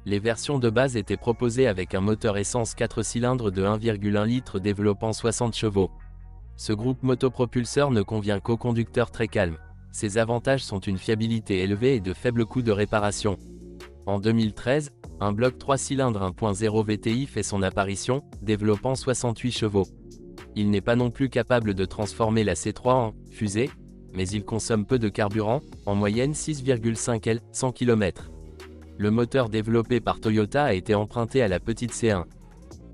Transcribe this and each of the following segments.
Les versions de base étaient proposées avec un moteur essence 4 cylindres de 1,1 litre développant 60 chevaux. Ce groupe motopropulseur ne convient qu'aux conducteurs très calmes. Ses avantages sont une fiabilité élevée et de faibles coûts de réparation. En 2013, un bloc 3 cylindres 1.0 VTI fait son apparition, développant 68 chevaux. Il n'est pas non plus capable de transformer la C3 en fusée, mais il consomme peu de carburant, en moyenne 6,5 L, 100 km. Le moteur développé par Toyota a été emprunté à la petite C1.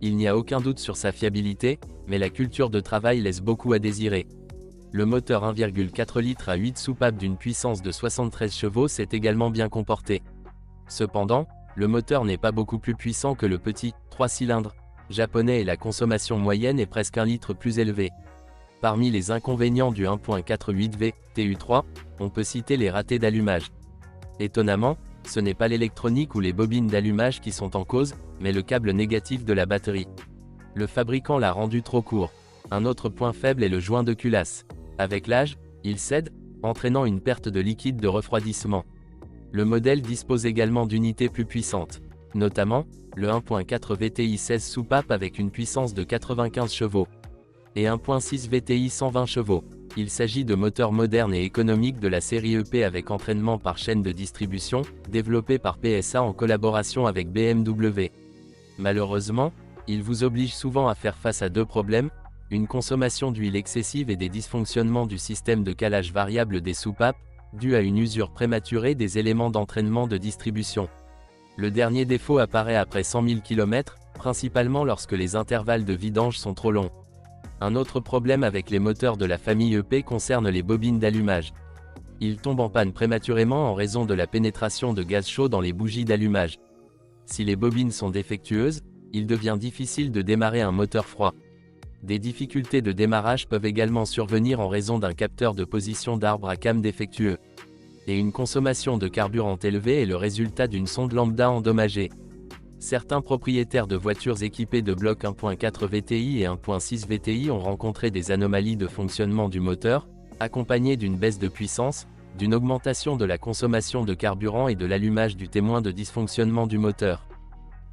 Il n'y a aucun doute sur sa fiabilité, mais la culture de travail laisse beaucoup à désirer. Le moteur 1,4 litres à 8 soupapes d'une puissance de 73 chevaux s'est également bien comporté. Cependant, le moteur n'est pas beaucoup plus puissant que le petit 3 cylindres japonais et la consommation moyenne est presque 1 litre plus élevée. Parmi les inconvénients du 1.48V TU3, on peut citer les ratés d'allumage. Étonnamment, ce n'est pas l'électronique ou les bobines d'allumage qui sont en cause, mais le câble négatif de la batterie. Le fabricant l'a rendu trop court. Un autre point faible est le joint de culasse. Avec l'âge, il cède, entraînant une perte de liquide de refroidissement. Le modèle dispose également d'unités plus puissantes, notamment le 1.4 VTI 16 soupapes avec une puissance de 95 chevaux et 1.6 VTI 120 chevaux. Il s'agit de moteurs modernes et économiques de la série EP avec entraînement par chaîne de distribution, développés par PSA en collaboration avec BMW. Malheureusement, ils vous obligent souvent à faire face à deux problèmes, une consommation d'huile excessive et des dysfonctionnements du système de calage variable des soupapes, dû à une usure prématurée des éléments d'entraînement de distribution. Le dernier défaut apparaît après 100 000 km, principalement lorsque les intervalles de vidange sont trop longs. Un autre problème avec les moteurs de la famille EP concerne les bobines d'allumage. Ils tombent en panne prématurément en raison de la pénétration de gaz chaud dans les bougies d'allumage. Si les bobines sont défectueuses, il devient difficile de démarrer un moteur froid. Des difficultés de démarrage peuvent également survenir en raison d'un capteur de position d'arbre à cam défectueux. Et une consommation de carburant élevée est le résultat d'une sonde lambda endommagée. Certains propriétaires de voitures équipées de blocs 1.4 VTI et 1.6 VTI ont rencontré des anomalies de fonctionnement du moteur, accompagnées d'une baisse de puissance, d'une augmentation de la consommation de carburant et de l'allumage du témoin de dysfonctionnement du moteur.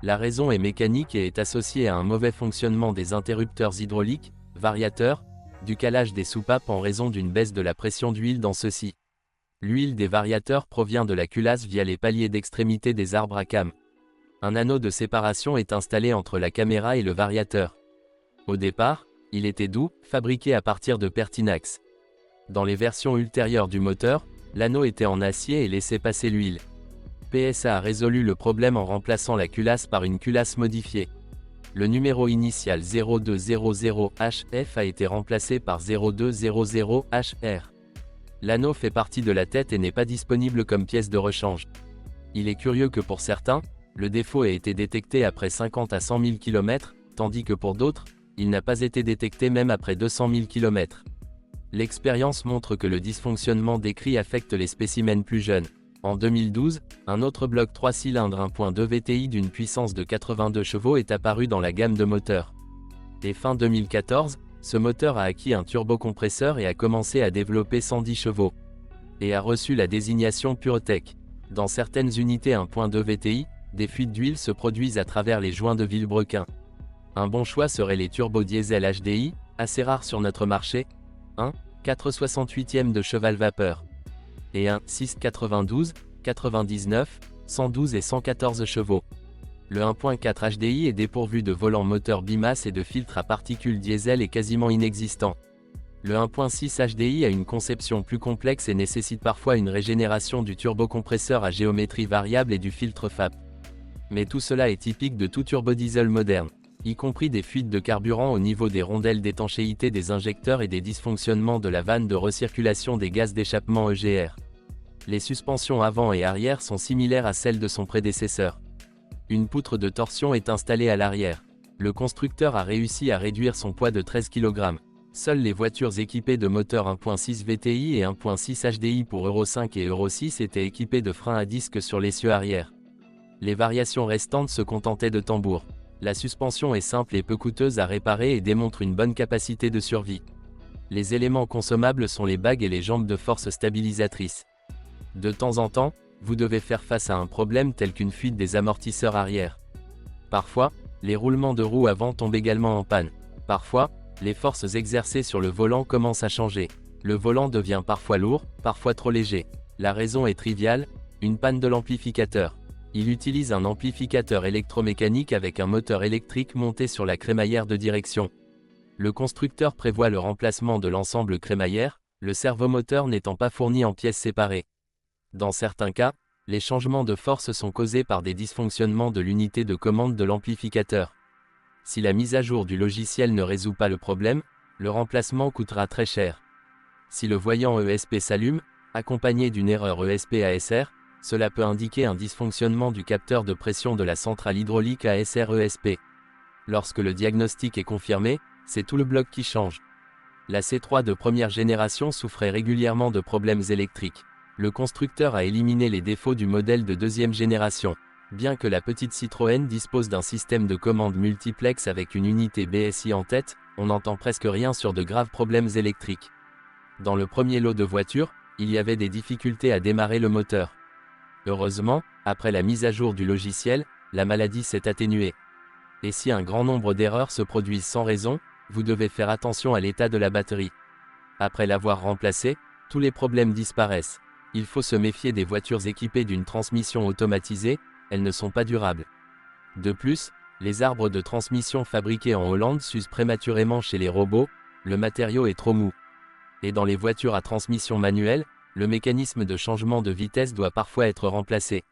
La raison est mécanique et est associée à un mauvais fonctionnement des interrupteurs hydrauliques, variateurs, du calage des soupapes en raison d'une baisse de la pression d'huile dans ceux-ci. L'huile des variateurs provient de la culasse via les paliers d'extrémité des arbres à cam. Un anneau de séparation est installé entre la caméra et le variateur. Au départ, il était doux, fabriqué à partir de Pertinax. Dans les versions ultérieures du moteur, l'anneau était en acier et laissait passer l'huile. PSA a résolu le problème en remplaçant la culasse par une culasse modifiée. Le numéro initial 0200HF a été remplacé par 0200HR. L'anneau fait partie de la tête et n'est pas disponible comme pièce de rechange. Il est curieux que pour certains, le défaut ait été détecté après 50 à 100 000 km, tandis que pour d'autres, il n'a pas été détecté même après 200 000 km. L'expérience montre que le dysfonctionnement décrit affecte les spécimens plus jeunes. En 2012, un autre bloc 3 cylindres 1.2 VTI d'une puissance de 82 chevaux est apparu dans la gamme de moteurs. Et fin 2014, ce moteur a acquis un turbocompresseur et a commencé à développer 110 chevaux. Et a reçu la désignation PureTech. Dans certaines unités 1.2 VTI, des fuites d'huile se produisent à travers les joints de Villebrequin. Un bon choix serait les turbodiesel HDI, assez rares sur notre marché, 4/68 de cheval vapeur. Et un 6,92, 99, 112 et 114 chevaux. Le 1.4 HDI est dépourvu de volant moteur bimasse et de filtre à particules diesel est quasiment inexistant. Le 1.6 HDI a une conception plus complexe et nécessite parfois une régénération du turbocompresseur à géométrie variable et du filtre FAP. Mais tout cela est typique de tout turbodiesel moderne, y compris des fuites de carburant au niveau des rondelles d'étanchéité des injecteurs et des dysfonctionnements de la vanne de recirculation des gaz d'échappement EGR. Les suspensions avant et arrière sont similaires à celles de son prédécesseur. Une poutre de torsion est installée à l'arrière. Le constructeur a réussi à réduire son poids de 13 kg. Seules les voitures équipées de moteurs 1.6 VTI et 1.6 HDI pour Euro 5 et Euro 6 étaient équipées de freins à disque sur l'essieu arrière. Les variations restantes se contentaient de tambours. La suspension est simple et peu coûteuse à réparer et démontre une bonne capacité de survie. Les éléments consommables sont les bagues et les jambes de force stabilisatrices. De temps en temps, vous devez faire face à un problème tel qu'une fuite des amortisseurs arrière. Parfois, les roulements de roues avant tombent également en panne. Parfois, les forces exercées sur le volant commencent à changer. Le volant devient parfois lourd, parfois trop léger. La raison est triviale, une panne de l'amplificateur. Il utilise un amplificateur électromécanique avec un moteur électrique monté sur la crémaillère de direction. Le constructeur prévoit le remplacement de l'ensemble crémaillère, le servomoteur n'étant pas fourni en pièces séparées. Dans certains cas, les changements de force sont causés par des dysfonctionnements de l'unité de commande de l'amplificateur. Si la mise à jour du logiciel ne résout pas le problème, le remplacement coûtera très cher. Si le voyant ESP s'allume, accompagné d'une erreur ESP-ASR, cela peut indiquer un dysfonctionnement du capteur de pression de la centrale hydraulique ASR-ESP. Lorsque le diagnostic est confirmé, c'est tout le bloc qui change. La C3 de première génération souffrait régulièrement de problèmes électriques. Le constructeur a éliminé les défauts du modèle de deuxième génération. Bien que la petite Citroën dispose d'un système de commande multiplex avec une unité BSI en tête, on n'entend presque rien sur de graves problèmes électriques. Dans le premier lot de voitures, il y avait des difficultés à démarrer le moteur. Heureusement, après la mise à jour du logiciel, la maladie s'est atténuée. Et si un grand nombre d'erreurs se produisent sans raison, vous devez faire attention à l'état de la batterie. Après l'avoir remplacée, tous les problèmes disparaissent. Il faut se méfier des voitures équipées d'une transmission automatisée, elles ne sont pas durables. De plus, les arbres de transmission fabriqués en Hollande s'usent prématurément chez les robots, le matériau est trop mou. Et dans les voitures à transmission manuelle, le mécanisme de changement de vitesse doit parfois être remplacé.